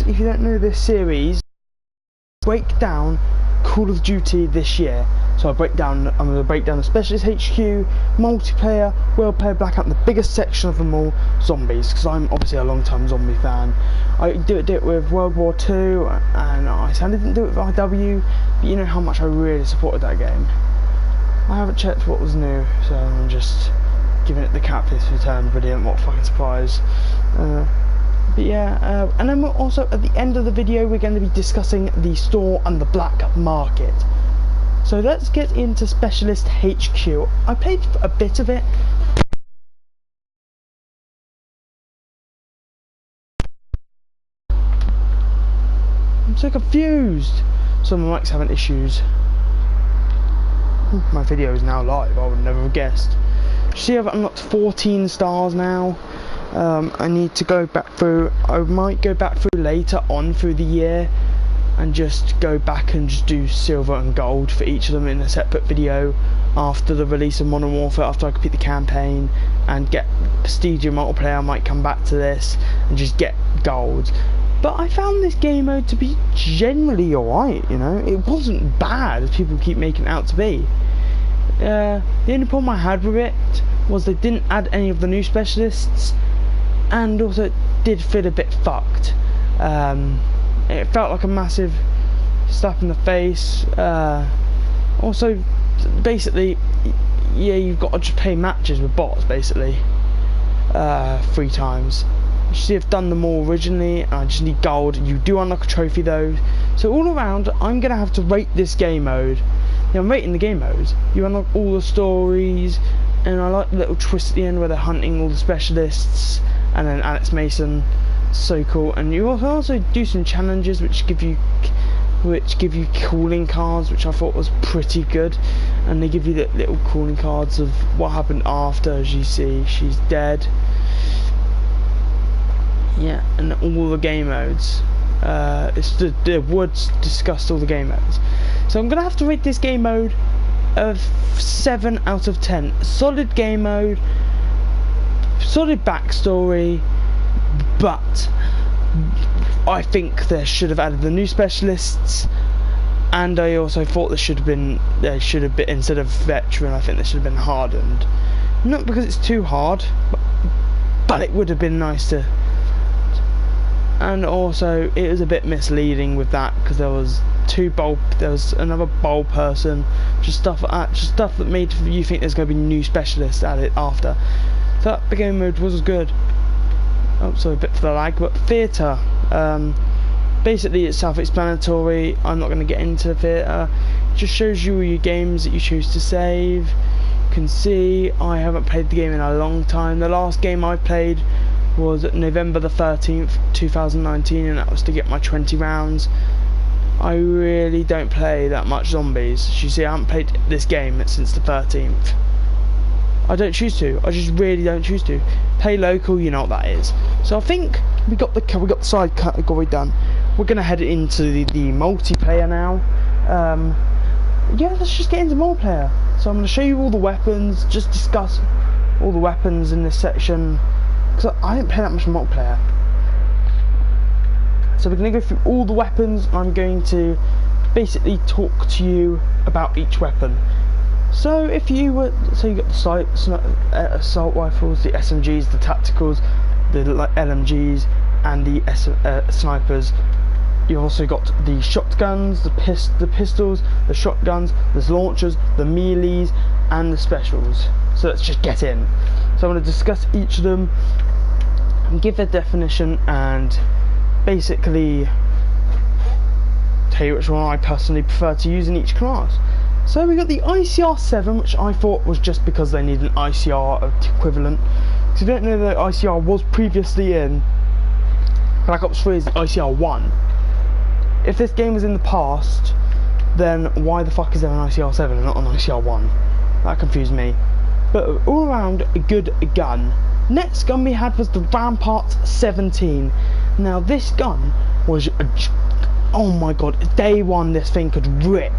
if you don't know this series, break down Call of Duty this year. So I'm going to break down the Specialist HQ, multiplayer, world player blackout, and the biggest section of them all, zombies, because I'm obviously a long time zombie fan. I did it with World War II, and I sadly didn't do it with IW, but you know how much I really supported that game. I haven't checked what was new, so I'm just giving it the Capitalist Return. Brilliant, what a fucking surprise. But yeah, and then we're also, at the end of the video, we're going to be discussing the store and the black market. So let's get into Specialist HQ. I played a bit of it. I'm so confused. Some of my mics having issues. My video is now live, I would never have guessed. See, I've unlocked 14 stars now. I need to go back through. I might go back through later on through the year and just go back and just do silver and gold for each of them in a separate video after the release of Modern Warfare, after I complete the campaign and get prestige in multiplayer. I might come back to this and just get gold. But I found this game mode to be generally alright, you know. It wasn't bad as people keep making it out to be. The only problem I had with it was they didn't add any of the new specialists, and also it did feel a bit fucked. It felt like a massive slap in the face. Also, basically, yeah, you've got to just play matches with bots, basically, 3 times. You see, I've done them all originally, and I just need gold. You do unlock a trophy though. So all around, I'm going to have to rate this game mode. Yeah, I'm rating the game modes. You unlock all the stories, and I like the little twist at the end where they're hunting all the specialists, and then Alex Mason. So cool. And you also do some challenges which give you calling cards, which I thought was pretty good. And they give you the little calling cards of what happened after. As you see, she's dead. Yeah, and all the game modes. It's the Woods discussed all the game modes. So I'm gonna have to rate this game mode of 7 out of 10. Solid game mode, solid backstory, but I think they should have added the new specialists, and I also thought there should have been instead of veteran, I think they should have been hardened. Not because it's too hard, but it would have been nice to. And also, it was a bit misleading with that because there was another bold person, just stuff that made you think there's going to be new specialists at it after. So that game mode was good. Oh, sorry, a bit for the lag, but theatre. Basically, it's self-explanatory. I'm not going to get into theatre. It just shows you your games that you choose to save. You can see I haven't played the game in a long time. The last game I played was November the 13th 2019, and that was to get my 20 rounds. I really don't play that much zombies. As you see, I haven't played this game since the 13th. I don't choose to. I just really don't choose to. Play local, you know what that is. So I think we got the side category done. We're gonna head into the multiplayer now. Yeah, let's just get into multiplayer. So I'm gonna show you all the weapons, just discuss all the weapons in this section, because I didn't play that much multiplayer. So we're going to go through all the weapons, and I'm going to basically talk to you about each weapon. So if you were, so you got the assault rifles, the SMGs, the tacticals, the LMGs, and the snipers. You also got the shotguns, the pistols, the shotguns, the launchers, the melees, and the specials. So let's just get in. So I'm going to discuss each of them and give their definition, and basically tell you which one I personally prefer to use in each class. So we got the ICR-7, which I thought was just because they need an ICR equivalent. Because if you don't know, the ICR was previously in Black Ops 3 is the ICR-1. If this game was in the past, then why the fuck is there an ICR-7 and not an ICR-1? That confused me. But all around, a good gun. Next gun we had was the Rampart 17. Now this gun was, oh my god, day one this thing could rip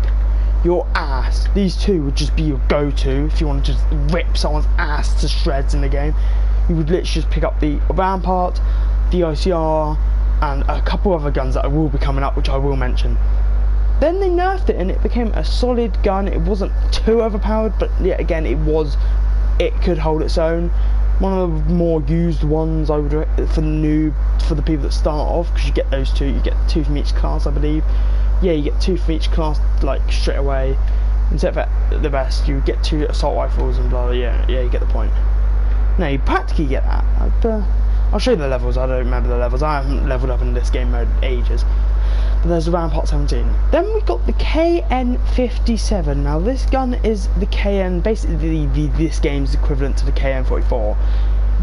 your ass. These two would just be your go-to if you want to just rip someone's ass to shreds in the game. You would literally just pick up the Rampart, the ICR, and a couple other guns that will be coming up, which I will mention. Then they nerfed it and it became a solid gun. It wasn't too overpowered, but yet again it could hold its own. One of the more used ones I would for the people that start off, because you get those two. You get 2 from each class, I believe. Yeah, you get 2 from each class like straight away. Instead of the rest, you get 2 assault rifles and blah. Yeah, you get the point. No, you practically get that. I'll show you the levels. I don't remember the levels. I haven't leveled up in this game mode ages. But there's the Rampart 17. Then we got the KN57. Now this gun is the KN, basically this game's equivalent to the KN44.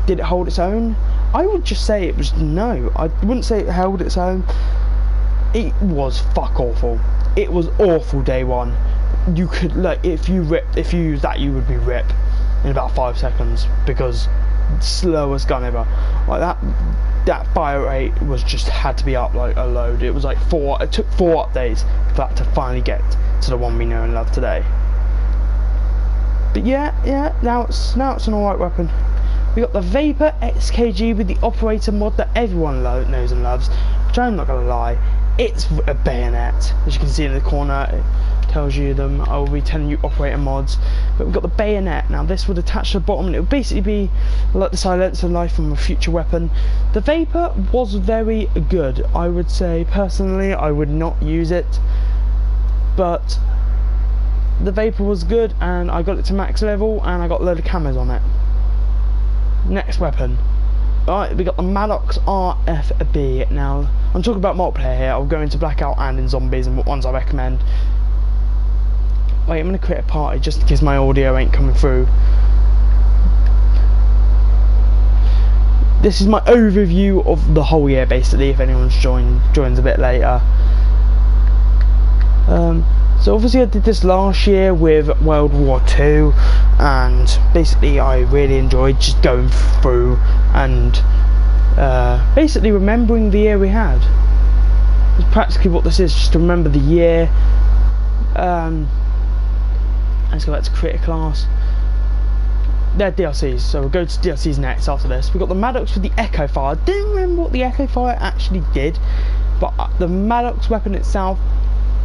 Did it hold its own? I would just say it was no. I wouldn't say it held its own. It was fuck awful. It was awful day one. You could, like, if you used that, you would be rip in about 5 seconds, because slowest gun ever. Like that fire rate was just had to be up like a load. It was like it took 4 updates for that to finally get to the one we know and love today. But yeah, now it's an alright weapon. We got the Vapor XKG with the operator mod that everyone knows and loves, which I'm not gonna lie, it's a bayonet. As you can see in the corner, it tells you them. I will be telling you operator mods. But we've got the bayonet. Now this would attach to the bottom and it would basically be like the silencer knife from a future weapon. The Vapor was very good. I would say personally I would not use it, but the Vapor was good and I got it to max level and I got a load of camos on it. Next weapon. Alright, we got the Maddox RFB. Now, I'm talking about multiplayer here. I'll go into Blackout and in Zombies and what ones I recommend. Wait, I'm going to create a party just in case my audio ain't coming through. This is my overview of the whole year, basically, if anyone's joins a bit later. So obviously I did this last year with World War II, and basically I really enjoyed just going through and basically remembering the year we had. It's practically what this is, just to remember the year. Let's go back to create a class. They're DLCs, so we'll go to DLCs next after this. We've got the Maddox with the Echo Fire. I didn't remember what the Echo Fire actually did, but the Maddox weapon itself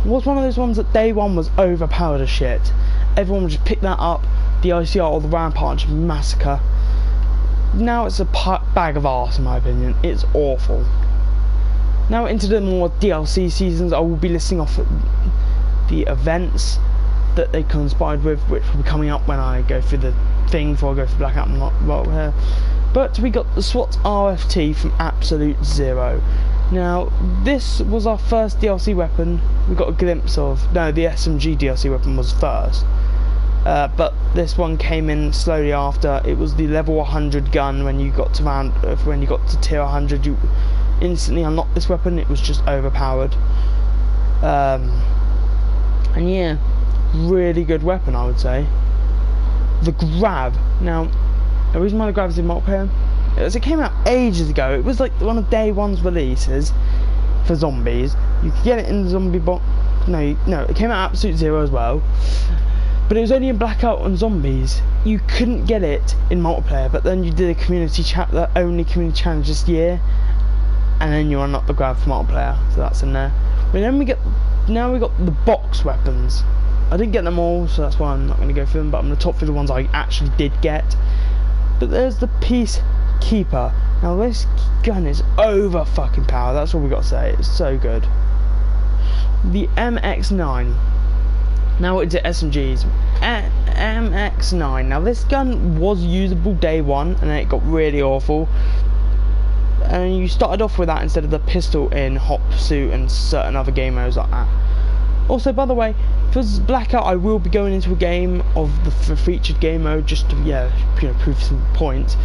was one of those ones that day one was overpowered as shit. Everyone would just pick that up, the ICR or the Rampart, and just massacre. Now it's a bag of arse in my opinion. It's awful. Now into the more DLC seasons, I will be listing off the events that they conspired with, which will be coming up when I go through the thing before I go for Blackout and not here. But we got the SWAT RFT from Absolute Zero. Now this was our first DLC weapon we got a glimpse of. No, the SMG DLC weapon was first, but this one came in slowly after. It was the level 100 gun. When you got to tier 100, you instantly unlocked this weapon. It was just overpowered, and yeah, really good weapon, I would say. The Grab. Now the reason why the Grab is in multiplayer is it came out ages ago. It was like one of day one's releases for Zombies. You could get it in the Zombie box. No, it came out Absolute Zero as well, but it was only in Blackout and Zombies. You couldn't get it in multiplayer, but then you did a community the only community challenge this year, and then you unlock the Grab for multiplayer, so that's in there. But then we got the box weapons. I didn't get them all, so that's why I'm not going to go through them, but I'm going to talk through the ones I actually did get. But there's the Peacekeeper. Now this gun is over fucking power, that's all we got to say. It's so good. The MX9. Now it's SMGs. MX9. Now this gun was usable day one, and then it got really awful. And you started off with that instead of the pistol in Hot Pursuit and certain other game modes like that. Also, by the way, for Blackout, I will be going into a game of the featured game mode just to prove some points.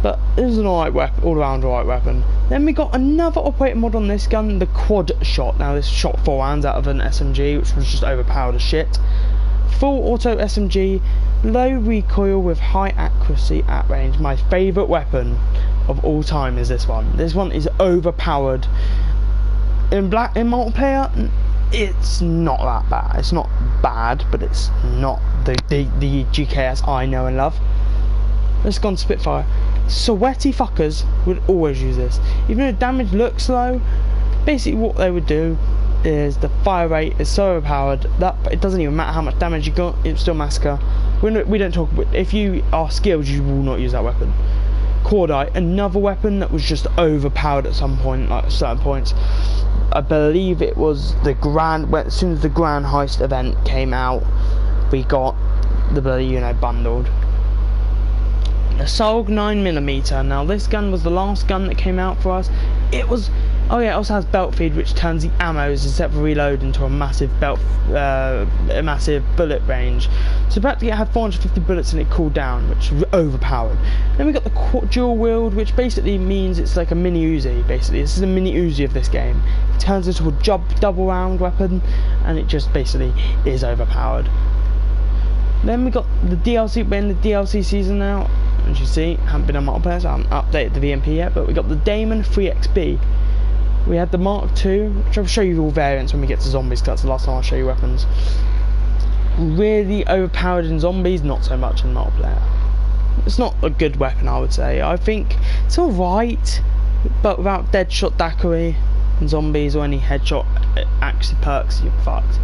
But it was an alright weapon, all-around alright weapon. Then we got another operator mod on this gun, the Quad Shot. Now this shot 4 rounds out of an SMG, which was just overpowered as shit. Full auto SMG, low recoil with high accuracy at range. My favourite weapon of all time is this one. This one is overpowered. In multiplayer, it's not that bad. It's not bad, but it's not the GKS I know and love. Let's go on Spitfire. sweaty fuckers would always use this. Even though damage looks low, basically what they would do is the fire rate is so overpowered that it doesn't even matter how much damage you got, it's still massacre. We don't talk, if you are skilled, you will not use that weapon. Cordite, another weapon that was just overpowered at some point, like certain points. I believe it was the as soon as the Grand Heist event came out, we got the bloody, you know, bundled. The Solg 9mm. Now this gun was the last gun that came out for us. It was, oh yeah, it also has belt feed, which turns the ammos instead of reload into a massive a massive bullet range. So practically it had 450 bullets in it cooled down, which is overpowered. Then we got the dual wield, which basically means it's like a mini Uzi. Basically, this is a mini Uzi of this game. It turns into a double round weapon, and it just basically is overpowered. Then we got the DLC. We're in the DLC season now. As you see, haven't been on multiplayer, so I haven't updated the VMP yet, but we got the Daemon 3XB. We had the Mark II, which I'll show you all variants when we get to zombies, because that's the last time I'll show you weapons. Really overpowered in zombies, not so much in multiplayer. It's not a good weapon, I would say. I think it's alright, but without Deadshot Daiquiri in zombies or any headshot actually perks, you're fucked.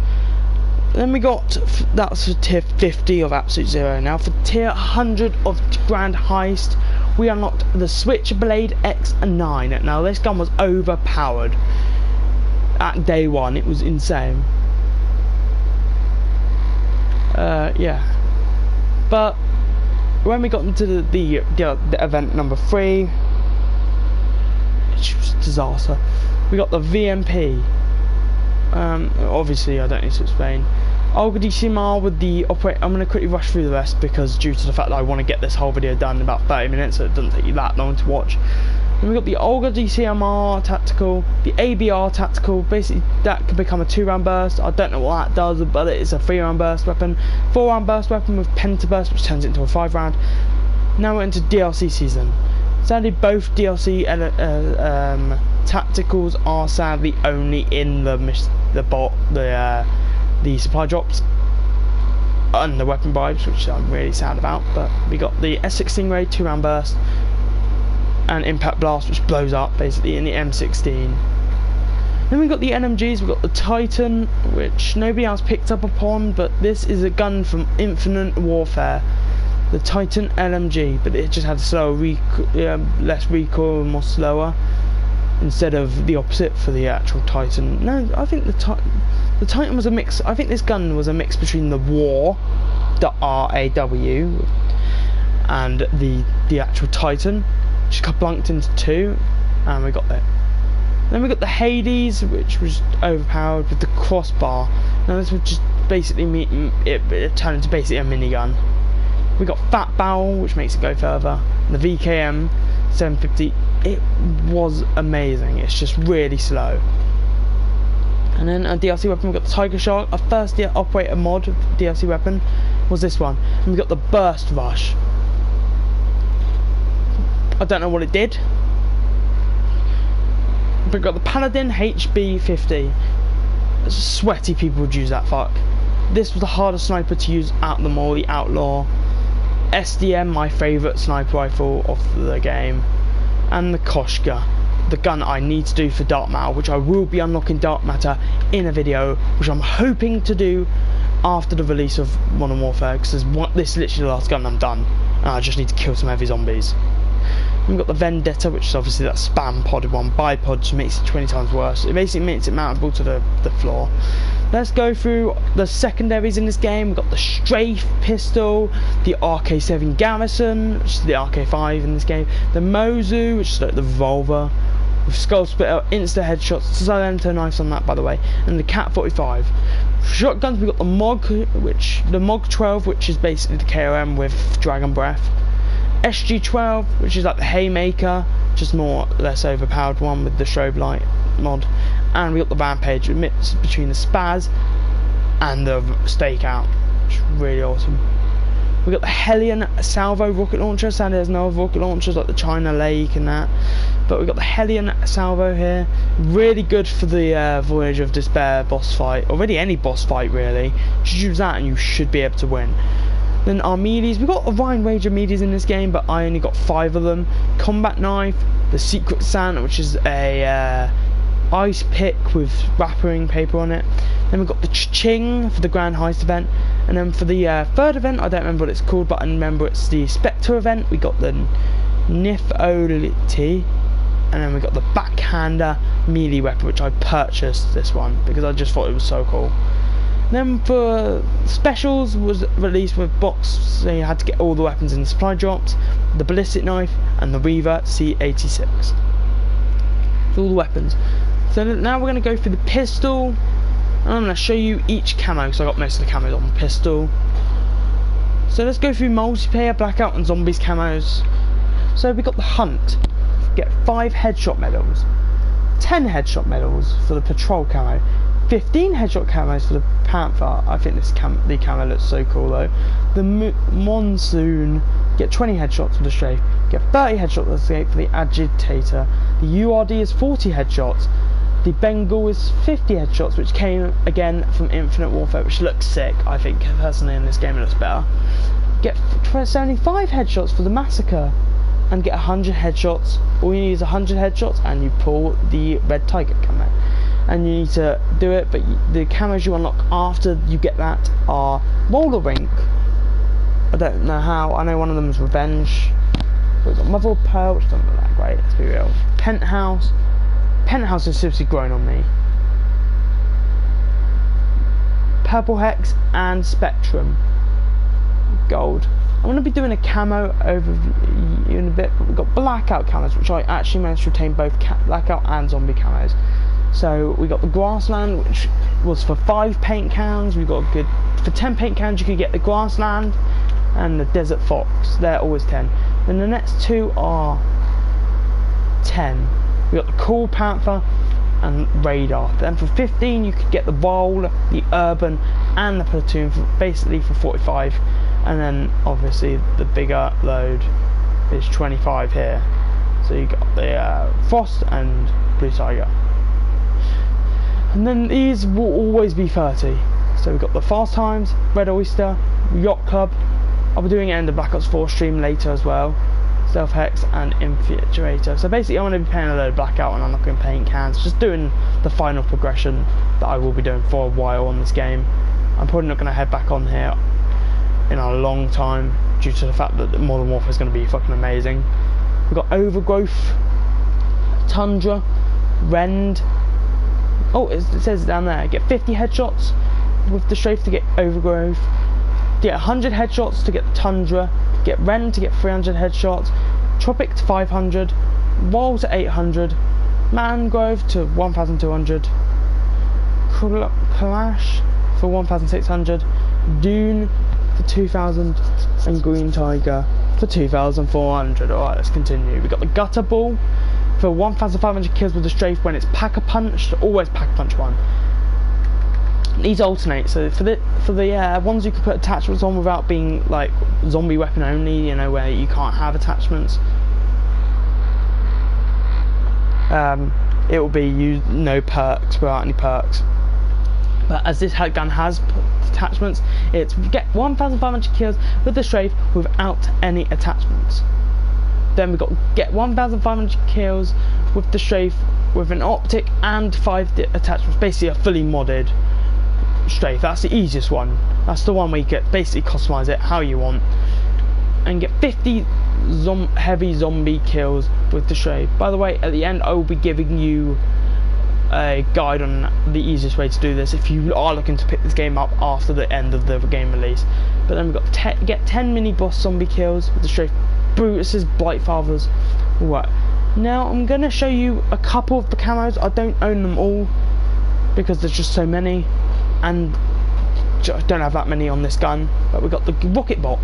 Then we got, that's for tier 50 of Absolute Zero. Now for tier 100 of Grand Heist, we unlocked the Switchblade X9. Now this gun was overpowered at day one, it was insane. Yeah. But when we got into the event number 3, it was a disaster. We got the VMP. Obviously I don't need to explain. Olga DCMR with the operator. I'm going to quickly rush through the rest because due to the fact that I want to get this whole video done in about 30 minutes, so it doesn't take you that long to watch. Then we got the Olga DCMR tactical, the ABR tactical. Basically that can become a 2-round burst. I don't know what that does, but it's a 3-round burst weapon, 4-round burst weapon with pentaburst, which turns it into a 5-round. Now we're into DLC season. Sadly, both DLC tacticals are sadly only in the supply drops and the weapon bribes, which I'm really sad about. But we got the S16 Ray 2-round burst and Impact Blast, which blows up basically in the M16. Then we got the NMGs. We got the Titan, which nobody else picked up upon, but this is a gun from Infinite Warfare. The Titan LMG, but it just had slower less recoil, more slower, instead of the opposite for the actual Titan. No, I think the Titan was a mix. I think this gun was a mix between the War, the RAW, and the actual Titan, which got blunked into 2, and we got that. Then we got the Hades, which was overpowered with the crossbar. Now this would just basically it turned into basically a minigun. We got Fat Barrel, which makes it go further. And the VKM 750, it was amazing. It's just really slow. And then a DLC weapon, we got the Tiger Shark. Our first operator mod DLC weapon was this one. And we got the Burst Rush. I don't know what it did, but we got the Paladin HB50. Sweaty people would use that fuck. This was the hardest sniper to use out of them all, the Outlaw. SDM, my favourite sniper rifle of the game. And the Koshka, the gun I need to do for Dark Matter, which I will be unlocking Dark Matter in a video, which I'm hoping to do after the release of Modern Warfare, because this is literally the last gun I'm done, and I just need to kill some heavy zombies. We've got the Vendetta, which is obviously that spam podded one. Bipod just makes it 20 times worse. It basically makes it mountable to the floor. Let's go through the secondaries in this game. We've got the Strafe pistol, the RK7 Garrison, which is the RK5 in this game, the Mozu, which is like the revolver, with Skull Splitter, insta headshots, Silento knives on that by the way, and the Cat 45. Shotguns, we've got the MOG 12, which is basically the KOM with Dragon Breath. SG12, which is like the Haymaker, just more or less overpowered one with the strobe light mod. And we got the Rampage, a mix between the Spaz and the Stakeout, which is really awesome. We got the Hellion Salvo rocket launcher. Sadly there's no rocket launchers like the China Lake and that, but we got the Hellion Salvo here. Really good for the Voyage of Despair boss fight, or really any boss fight really. Just use that and you should be able to win. Then our melees, we've got a wide range of melees in this game, but I only got 5 of them. Combat knife, the Secret Santa, which is a ice pick with wrapping paper on it. Then we've got the Ching for the Grand Heist event. And then for the third event, I don't remember what it's called, but I remember it's the Spectre event. We got the Nifoliti. And then we got the Backhander melee weapon, which I purchased this one because I just thought it was so cool. Then for specials was released with box, so you had to get all the weapons in the supply drops, the ballistic knife and the Reaver C86. For all the weapons. So now we're going to go through the pistol, and I'm going to show you each camo, because I got most of the camos on the pistol. So let's go through multiplayer, blackout and zombies camos. So we got the Hunt. Get 5 headshot medals, 10 headshot medals for the patrol camo, 15 headshot camos for the Panther. I think the camo looks so cool though. The Monsoon, get 20 headshots for the Strafe, get 30 headshots for the Agitator. The URD is 40 headshots. The Bengal is 50 headshots, which came again from Infinite Warfare, which looks sick. I think personally in this game it looks better. Get 75 headshots for the Massacre. And get 100 headshots. All you need is 100 headshots, and you pull the Red Tiger camo. And you need to do it, but the camos you unlock after you get that are Roller Rink. I don't know how. I know one of them is Revenge. We've got Mother of Pearl, which doesn't look that great. Let's be real. Penthouse. Penthouse has seriously grown on me. Purple Hex and Spectrum. Gold. I'm going to be doing a camo overview in a bit, but we've got blackout camos, which I actually managed to retain both blackout and zombie camos. So we got the Grassland, which was for 5 paint cans. We got a good, for 10 paint cans you could get the Grassland and the Desert Fox. They're always 10. Then the next 2 are 10. We got the Cool Panther and Radar. Then for 15 you could get the Bowl, the Urban and the Platoon, basically for 45. And then obviously the bigger load is 25 here. So you got the Frost and Blue Tiger. And then these will always be 30. So we've got the Fast Times, Red Oyster, Yacht Club. I'll be doing it in the Black Ops 4 stream later as well. Stealth Hex and Infiltrator. So basically I'm going to be playing a load of blackout and unlocking paint cans. Just doing the final progression that I will be doing for a while on this game. I'm probably not going to head back on here in a long time due to the fact that Modern Warfare is going to be fucking amazing. We've got Overgrowth, Tundra, Rend. Oh, it says down there, get 50 headshots with the Strafe to get Overgrowth, get 100 headshots to get the Tundra, get Rend to get 300 headshots, Tropic to 500, Wall to 800, Mangrove to 1200, Clash for 1600, Dune for 2000 and Green Tiger for 2400. Alright, let's continue. We got the Gutter Ball for 1500 kills with the Strafe when it's Pack-a-Punch. Always Pack-a-Punch one. These alternate, so for the ones you can put attachments on without being like zombie weapon only, you know, where you can't have attachments, it will be no perks, without any perks. But as this gun has attachments, it's get 1500 kills with the Strafe without any attachments. Then we've got get 1500 kills with the Strafe with an optic and 5 attachments, basically a fully modded Strafe. That's the easiest one. That's the one where you get basically customize it how you want and get 50 heavy zombie kills with the Strafe. By the way, at the end I will be giving you a guide on the easiest way to do this if you are looking to pick this game up after the end of the game release. But then we've got get 10 mini boss zombie kills with the Strafe, Brutus's, Blightfathers. Right, now I'm going to show you a couple of the camos. I don't own them all because there's just so many, and I don't have that many on this gun. But we've got the Rocket Box,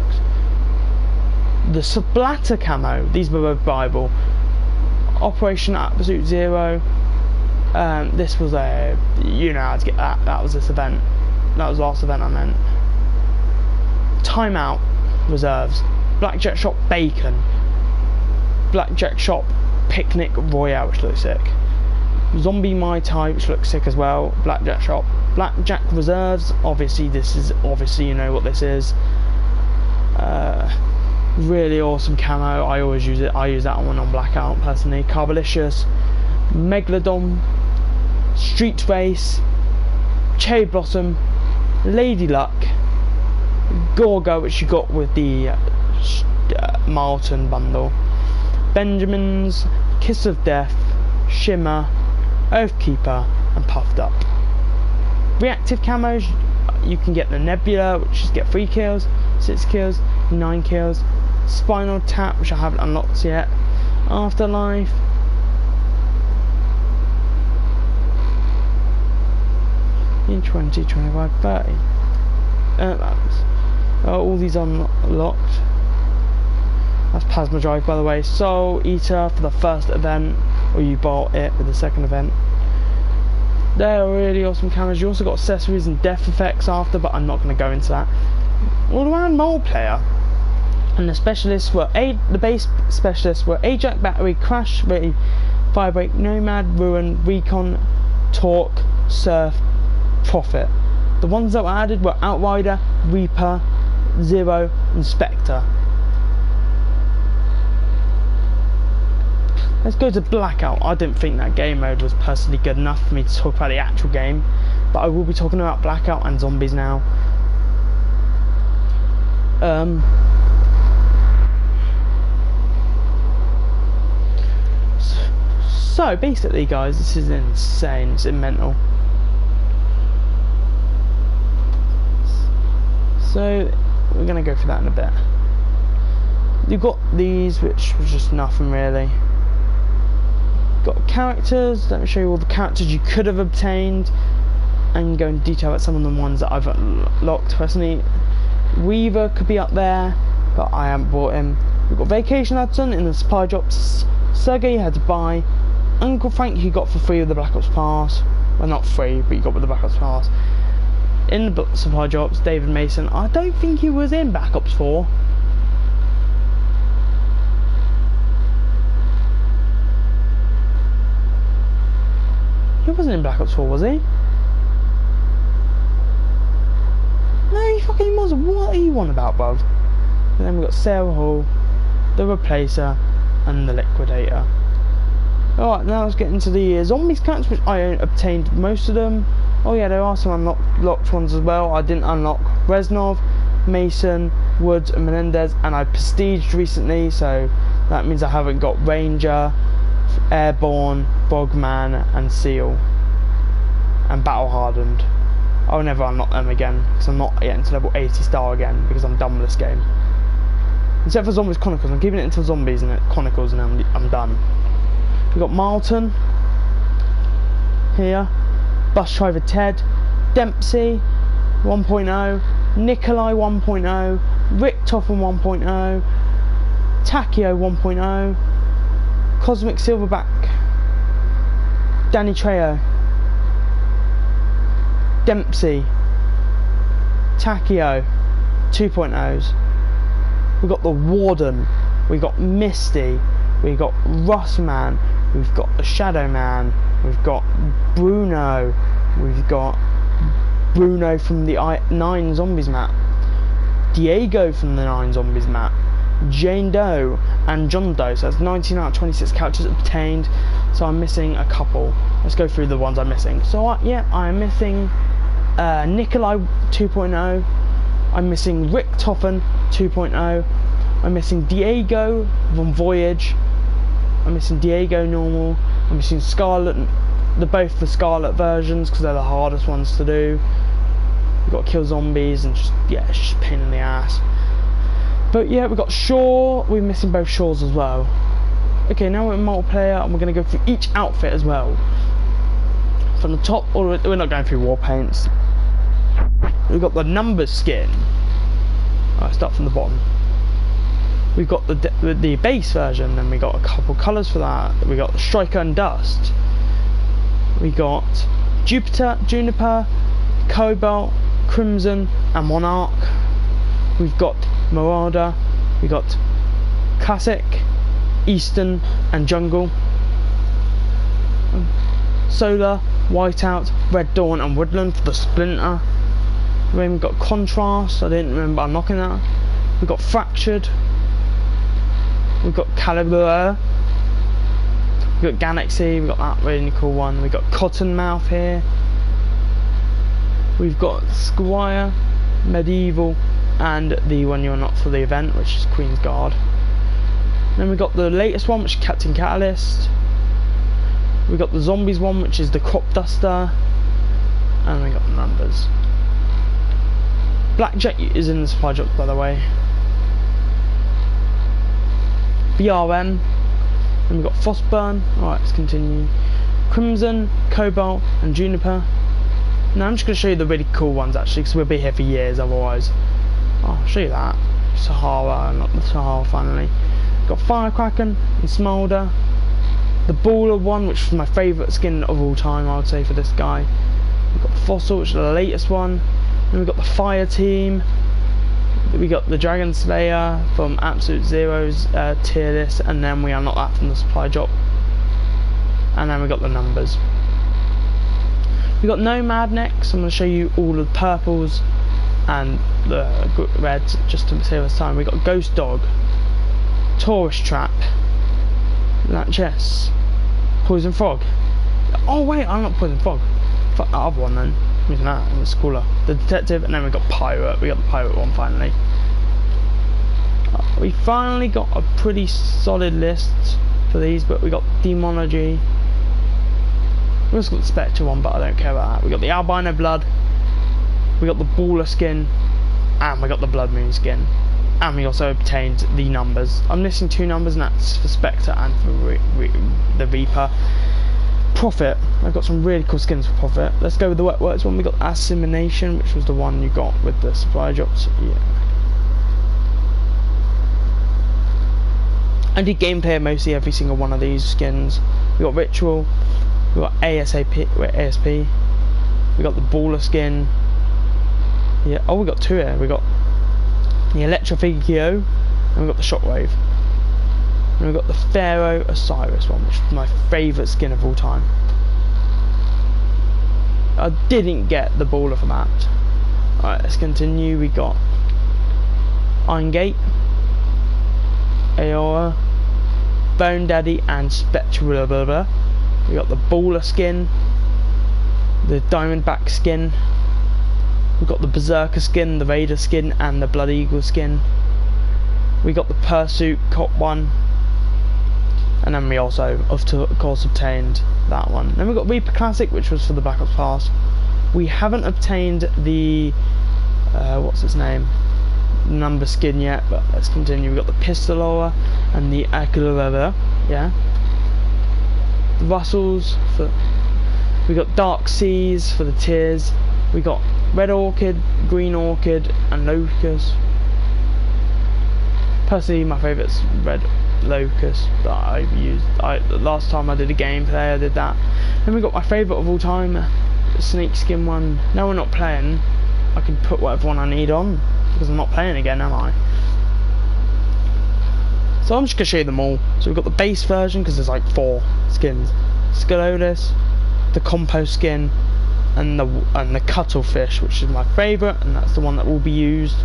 the Splatter camo. These were both viable. Operation Absolute Zero. This was you know how to get that. That was this event. That was the last event I meant. Timeout Reserves, Blackjack Shop Bacon, Blackjack Shop Picnic Royale, which looks sick. Zombie Mai Tai, which looks sick as well. Blackjack Shop, Blackjack Reserves. Obviously, this is you know what this is. Really awesome camo. I always use it. I use that one on Blackout personally. Carbalicious, Megalodon, Street Race, Cherry Blossom, Lady Luck, Gorgo, which you got with the Marlton bundle, Benjamin's, Kiss of Death, Shimmer, Oathkeeper, and Puffed Up. Reactive camos, you can get the Nebula, which is get 3 kills, 6 kills, 9 kills, Spinal Tap, which I haven't unlocked yet, Afterlife, in 20, 25, 30. All these unlocked. That's Plasma Drive, by the way. Soul Eater for the first event, or you bought it with the second event. They're really awesome cameras. You also got accessories and death effects after, but I'm not going to go into that. All around multiplayer. And the specialists were the base specialists were Ajax, Battery, Crash, Ready, Firebreak, Nomad, Ruin, Recon, Torque, Surf, Prophet. The ones that were added were Outrider, Reaper, Zero, and Spectre. Let's go to Blackout. I didn't think that game mode was personally good enough for me to talk about the actual game, but I will be talking about Blackout and Zombies now. So basically, guys, this is insane. It's mental. So we're gonna go for that in a bit. You've got these, which was just nothing really. Got characters. Let me show you all the characters you could have obtained, and go into detail about some of the ones that I've unlocked personally. Weaver could be up there, but I haven't bought him. We've got Vacation Hudson in the supply drops. Sergey you had to buy. Uncle Frank you got for free with the Black Ops Pass. Well, not free, but you got with the Black Ops Pass. In the supply drops, David Mason. I don't think he was in Black Ops 4. He wasn't in Black Ops 4, was he? No, he fucking wasn't. What are you on about, bruv? And then we got Sarah Hall, the Replacer, and the Liquidator. Alright, now let's get into the Zombies characters, which I obtained most of them. Oh yeah, there are some unlocked ones as well. I didn't unlock Reznov, Mason, Woods, and Menendez, and I prestiged recently, so that means I haven't got Ranger, Airborne, Bogman, and Seal, and Battle Hardened. I'll never unlock them again because I'm not getting to level 80 star again because I'm done with this game. Except for Zombies Chronicles, I'm keeping it until Zombies and Chronicles, and I'm done. We've got Marlton here, Bus Driver Ted, Dempsey 1.0, Nikolai 1.0, Rick Topham 1.0, Takio 1.0, Cosmic Silverback, Danny Trejo, Dempsey, Takio 2.0s. We've got the Warden, we've got Misty, we've got Russman, we've got the Shadow Man, we've got Bruno, we've got Bruno from the 9 Zombies map, Diego from the 9 Zombies map, Jane Doe, and John Doe. So that's 19 out of 26 characters obtained. So I'm missing a couple. Let's go through the ones I'm missing. So yeah, I'm missing Nikolai 2.0, I'm missing Rick Topham 2.0, I'm missing Diego from Voyage, I'm missing Diego normal, I'm missing Scarlet, both the Scarlet versions because they're the hardest ones to do. We've got to kill zombies and just, yeah, it's just a pain in the ass. But yeah, we've got Shaw, we're missing both Shaws as well. Okay, now we're in multiplayer and we're going to go through each outfit as well. From the top, or we're not going through war paints. We've got the numbers skin. Alright, start from the bottom. We've got the base version, then we got a couple colours for that. We got the Striker and Dust. We got Jupiter, Juniper, Cobalt, Crimson, and Monarch. We've got Marauder. We got Classic, Eastern, and Jungle. Solar, Whiteout, Red Dawn, and Woodland for the Splinter. Then we've got Contrast. I didn't remember unlocking that. We've got Fractured. We've got Calibur. We've got Galaxy. We've got that really cool one. We've got Cottonmouth here. We've got Squire, Medieval, and the one you're not for the event, which is Queen's Guard. Then we've got the latest one, which is Captain Catalyst. We've got the Zombies one, which is the Crop Duster. And we got the numbers. Blackjack is in the supply drop, by the way. BRM. And we've got Frostburn. Alright, let's continue. Crimson, Cobalt, and Juniper. Now I'm just going to show you the really cool ones actually, because we'll be here for years otherwise. I'll show you that. Sahara, not the Sahara finally. Got Firecracken and Smolder. The Baller one, which is my favourite skin of all time, I would say, for this guy. We've got Fossil, which is the latest one. Then we've got the Fire Team. We got the Dragon Slayer from Absolute Zero's tier list, and then we unlock that from the supply drop. And then we got the numbers. We got Nomad next. I'm going to show you all of the purples and the reds just to save us time. We got Ghost Dog, Tourist Trap, Lanchess, Poison Frog. Oh wait, I'm not Poison Frog. Fuck that other one then. I'm using that, it was cooler. The Detective, and then we got Pirate. We got the Pirate one finally. We finally got a pretty solid list for these, but we got Demonology. We also got the Spectre one, but I don't care about that. We got the Albino Blood. We got the Baller skin, and we got the Blood Moon skin. And we also obtained the numbers. I'm missing 2 numbers, and that's for Spectre and for the Reaper. Prophet. I've got some really cool skins for Prophet. Let's go with the Wetworks one. We got Assimilation, which was the one you got with the supply drops. Yeah. I did gameplay mostly every single one of these skins. We got Ritual. We got ASP. We got the Baller skin. Yeah. Oh, we got 2 here. We got the Electrofigio, and we got the Shockwave. And we got the Pharaoh Osiris one, which is my favourite skin of all time. I didn't get the Baller for that. Alright, let's continue. We got Iron Gate, Aora, Bone Daddy, and Spectral. We got the Baller skin, the Diamondback skin. We got the Berserker skin, the Raider skin, and the Blood Eagle skin. We got the Pursuit Cop one. And then we also, of course, obtained that one. Then we got Reaper Classic, which was for the Black Ops Pass. We haven't obtained the, what's its name? Number skin yet, but let's continue. We got the Pistolora and the Aguilera, yeah. The Russells, we got Dark Seas for the tiers. We got Red Orchid, Green Orchid, and Locust. Personally, my favourite's Red Locust that I've used. The last time I did a gameplay, I did that. Then we got my favourite of all time, the Snake Skin one. Now we're not playing, I can put whatever one I need on, because I'm not playing again, am I? So I'm just going to show you them all. So we've got the base version, because there's like 4 skins. Scalodus, the Compost skin, and the Cuttlefish, which is my favourite, and that's the one that will be used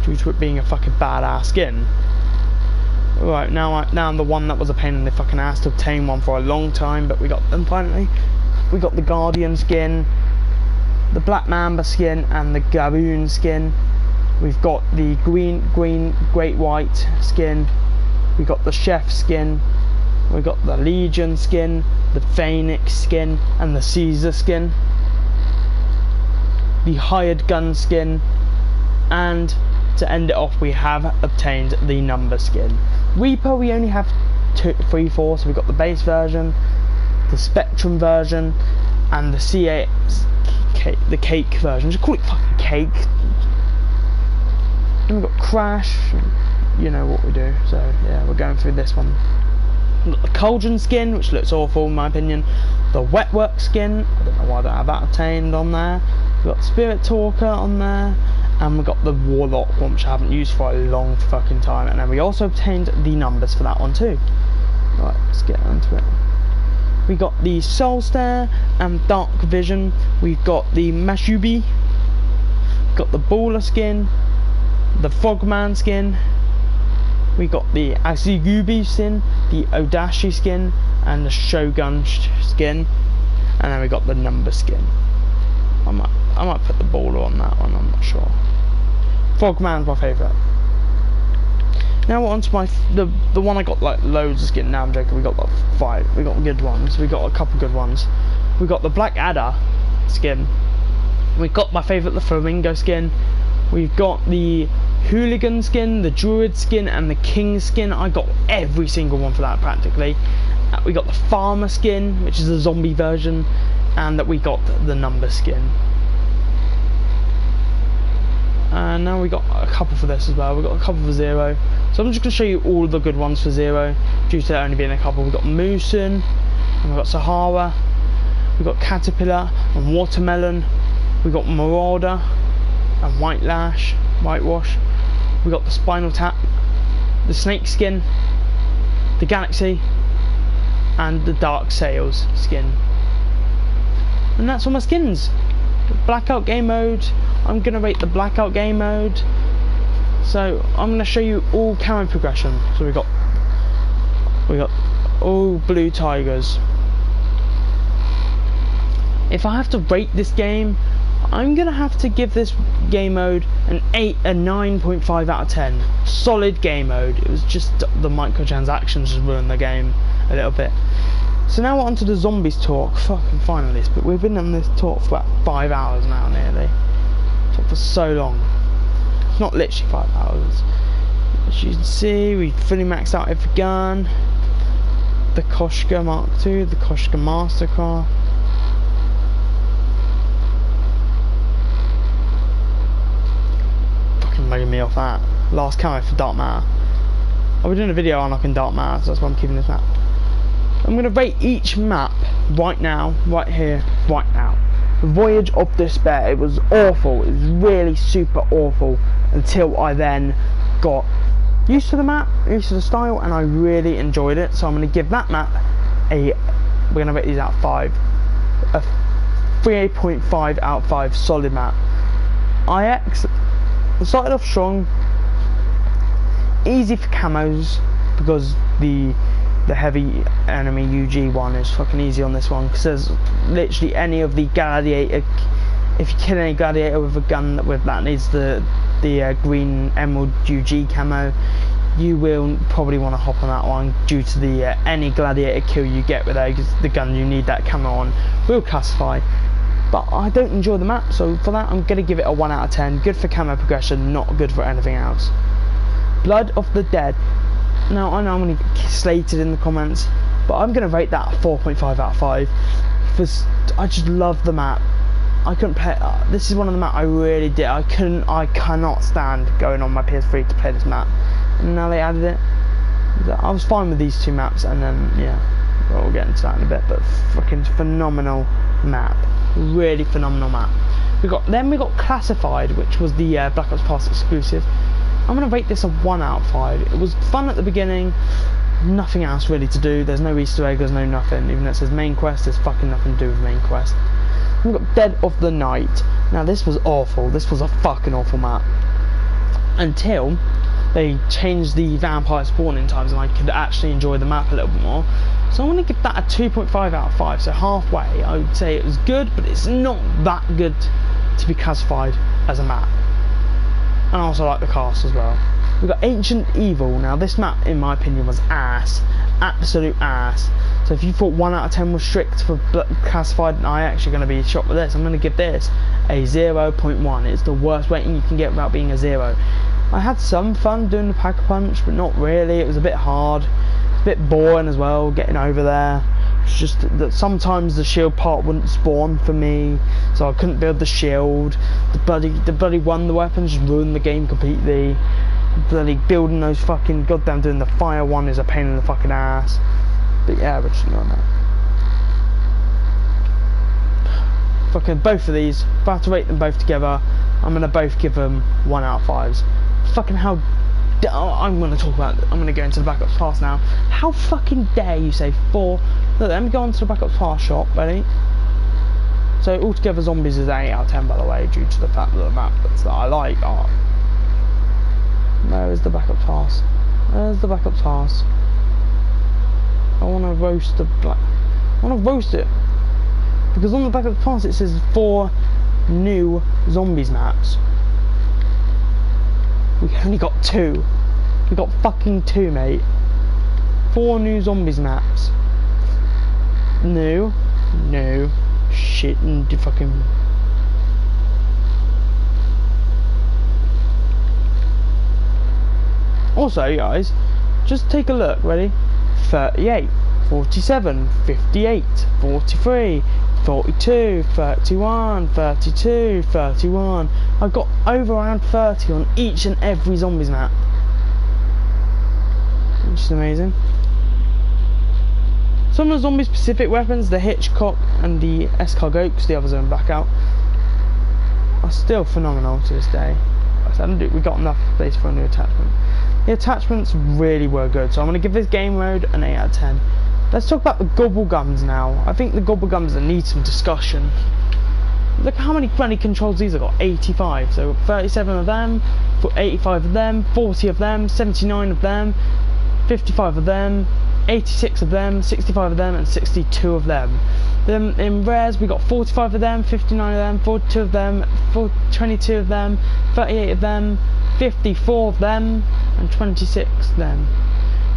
due to it being a fucking badass skin. Right, now I'm the one that was a pain in the fucking ass to obtain one for a long time, but we got them finally. We got the Guardian skin, the Black Mamba skin, and the Gaboon skin. We've got the green Great White skin. We got the Chef skin. We got the Legion skin, the Phoenix skin, and the Caesar skin. The Hired Gun skin, and to end it off, we have obtained the Number skin. Reaper, we only have 3, 4, so we've got the base version, the Spectrum version, and the the Cake version. Just call it fucking Cake. Then we've got Crash. You know what we do. So yeah, we're going through this one. We've got the Cauldron skin, which looks awful in my opinion. The Wetwork skin. I don't know why I don't have that obtained on there. We've got Spirit Talker on there. And we've got the Warlock one, which I haven't used for a long fucking time. And then we also obtained the numbers for that one too. Right, let's get onto it. We got the Soul Stare and Dark Vision. We've got the Mashubi. Got the Baller skin. the Frogman skin, we got the Asigubi skin, the Odashi skin, and the Shogun skin, and then we got the number skin. I might put the baller on that one, I'm not sure. Frogman's my favourite. Now we're on to the one I got like loads of skin. Now I'm joking, we got like 5. We got good ones. We got a couple good ones. We got the Black Adder skin. We got my favourite, the Flamingo skin. We've got the Hooligan skin, the Druid skin, and the King skin. I got every single one for that practically. We got the Farmer skin, which is the zombie version, and that we got the number skin. And now we got a couple for this as well. We got a couple for Zero. So I'm just going to show you all the good ones for Zero, due to there only being a couple. We got Moosin, and we got Sahara. We got Caterpillar and Watermelon. We got Marauder and Whitewash. We got the Spinal Tap, the Snake skin, the Galaxy, and the Dark Sails skin. And that's all my skins. Blackout game mode. I'm gonna rate the Blackout game mode. So I'm gonna show you all camo progression. So we got all blue tigers. If I have to rate this game, I'm gonna have to give this game mode a 9.5 out of 10. Solid game mode. It was just the microtransactions just ruined the game a little bit. So now we're on to the zombies talk. Fucking finally, but we've been on this talk for about 5 hours now nearly. Talked for so long. It's not literally 5 hours. As you can see, we fully maxed out every gun. The Koshka Mark II, the Koshka Mastercraft. Fucking mugging me off that. Last camo for Dark Matter. I'll be doing a video on unlocking Dark Matter, so that's why I'm keeping this map. I'm going to rate each map right now, right here, right now. Voyage of Despair, it was awful, it was really super awful, until I then got used to the map, used to the style, and I really enjoyed it. So I'm going to give that map we're going to rate these out of 5, a 3.5 out of 5 solid map. IX, I started off strong, easy for camos, because the heavy enemy UG one is fucking easy on this one, because there's literally any of the gladiator, if you kill any gladiator with a gun that needs the green emerald UG camo, you will probably want to hop on that one, due to the any gladiator kill you get with the gun you need that camo on will classify. But I don't enjoy the map, so for that I'm going to give it a 1 out of 10. Good for camo progression, not good for anything else. Blood of the Dead. Now I know I'm going to get slated in the comments, but I'm going to rate that 4.5 out of 5 because I just love the map. I couldn't play. This is one of the maps I really did. I cannot stand going on my PS3 to play this map. And now they added it. I was fine with these two maps, and then yeah, we'll get into that in a bit. But fucking phenomenal map, really phenomenal map. We got Classified, which was the Black Ops Pass exclusive. I'm going to rate this a 1 out of 5. It was fun at the beginning, nothing else really to do. There's no Easter egg, there's no nothing. Even though it says main quest, there's fucking nothing to do with main quest. We've got Dead of the Night. Now this was awful. This was a fucking awful map. Until they changed the vampire spawning times and I could actually enjoy the map a little bit more. So I'm going to give that a 2.5 out of 5. So halfway, I would say it was good, but it's not that good to be classified as a map. And I also like the cast as well. We've got Ancient Evil. Now this map, in my opinion, was ass. Absolute ass. So if you thought 1 out of 10 was strict for classified, and I'm actually going to be shocked with this. I'm going to give this a 0.1. It's the worst rating you can get without being a 0. I had some fun doing the Pack-a-Punch, but not really. It was a bit hard. It's a bit boring as well, getting over there. It's just that sometimes the shield part wouldn't spawn for me, so I couldn't build the shield. The bloody one, the weapons just ruined the game completely. Bloody building those fucking goddamn doing the fire one is a pain in the fucking ass. But yeah, we're just on that. Fucking both of these, if I have to rate them both together, I'm gonna both give them 1 out of 5s. Fucking how. I'm gonna go into the Black Ops Pass now. How fucking dare you say 4? Look, let me go on to the Black Ops Pass shop, ready? So altogether Zombies is 8 out of 10 by the way, due to the fact that the map that I like are Where is the backup task? Where's the backup task? I want to roast the black. I want to roast it because on the backup task it says 4 new zombies maps. We only got 2. We got fucking 2, mate. 4 new zombies maps. No, shit, and fucking. Also, guys, just take a look. Ready? 38, 47, 58, 43, 42, 31, 32, 31. I've got over around 30 on each and every zombies map. Which is amazing. Some of the zombie specific weapons, the Hitchcock and the escargot, because the others are in blackout, are still phenomenal to this day. We got enough space for a new attachment. The attachments really were good, so I'm going to give this game mode an 8 out of 10. Let's talk about the gobble gums now. I think the gobble gums need some discussion. Look how many bloody controls these have got. 85, so 37 of them, 85 of them, 40 of them, 79 of them, 55 of them, 86 of them, 65 of them, and 62 of them. Then in rares we got 45 of them, 59 of them, 42 of them, 22 of them, 38 of them, 54 of them, and 26 of them.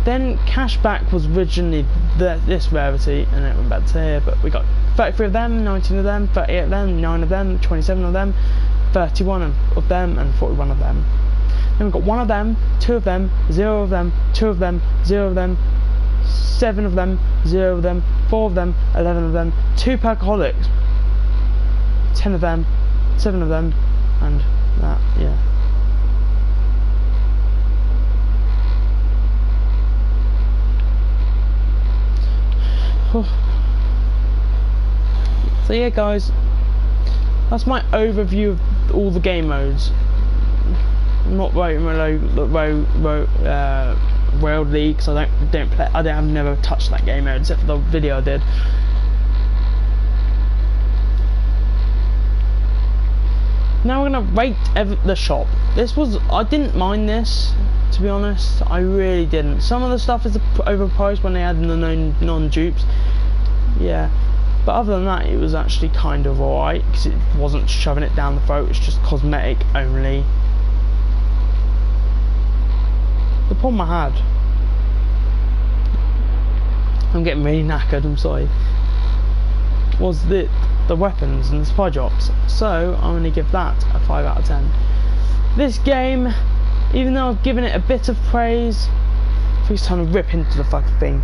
Then cashback was originally this rarity, and it went back to here, but we got 33 of them, 19 of them, 38 of them, 9 of them, 27 of them, 31 of them, and 41 of them. Then we've got 1 of them, 2 of them, 0 of them, 2 of them, 0 of them, 7 of them, 0 of them, 4 of them, 11 of them, 2 Perkaholics, 10 of them, 7 of them, and that, yeah. So yeah, guys, that's my overview of all the game modes. I'm not World League because I've never touched that game mode except for the video I did. Now we're gonna rate the shop. I didn't mind this, to be honest. I really didn't. Some of the stuff is overpriced when they add the non-dupes. Yeah, but other than that, it was actually kind of alright because it wasn't shoving it down the throat. It's just cosmetic only. The problem I had, I'm getting really knackered, I'm sorry, was the weapons and the supply drops. So I'm going to give that a 5 out of 10. This game, even though I've given it a bit of praise, it's time to rip into the fucking thing.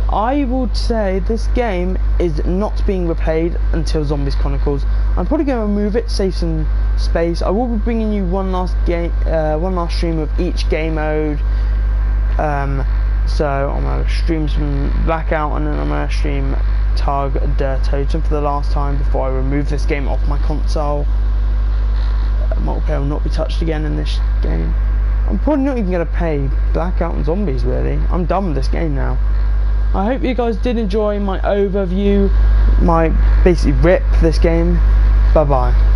I would say this game is not being replayed until Zombies Chronicles. I'm probably going to remove it, save some space. I will be bringing you one last stream of each game mode. So I'm going to stream some Blackout, and then I'm going to stream Tag der Totem for the last time before I remove this game off my console. Multiplayer will not be touched again in this game. I'm probably not even going to play Blackout and Zombies, really. I'm done with this game now. I hope you guys did enjoy my overview, my basically rip for this game. Bye bye.